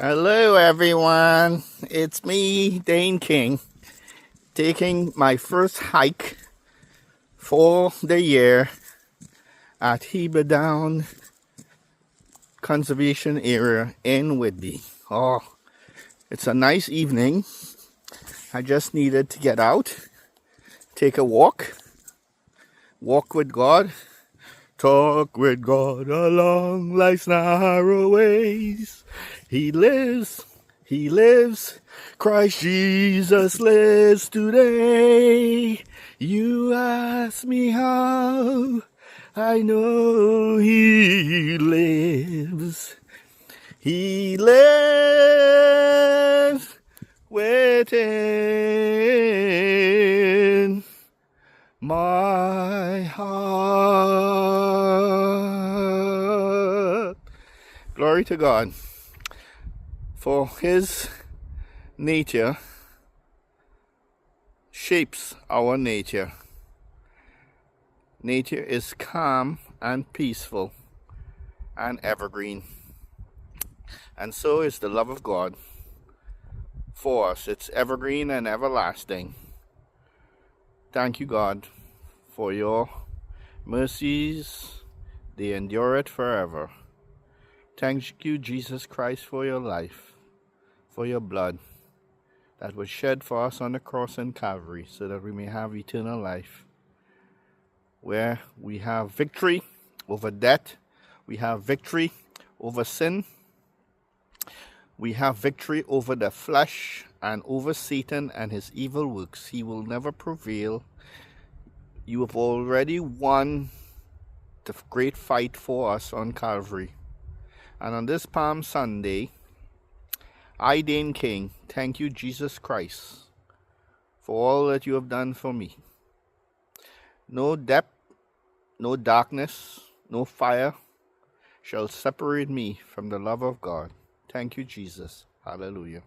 Hello, everyone. It's me, Dane King, taking my first hike for the year at Heber Down Conservation Area in Whitby. Oh, it's a nice evening. I just needed to get out, take a walk with God, talk with God along life's narrow ways. He lives, Christ Jesus lives today. You ask me how, I know He lives. He lives within my heart. Glory to God. For His nature shapes our nature. Nature is calm and peaceful and evergreen. And so is the love of God for us. It's evergreen and everlasting. Thank you, God, for your mercies. They endure it forever. Thank you, Jesus Christ, for your life, for your blood that was shed for us on the cross in Calvary, so that we may have eternal life, where we have victory over death, we have victory over sin, we have victory over the flesh and over Satan and his evil works. He will never prevail. You have already won the great fight for us on Calvary. And on this Palm Sunday, I, Dane King, thank you, Jesus Christ, for all that you have done for me. No depth, no darkness, no fire shall separate me from the love of God. Thank you, Jesus. Hallelujah.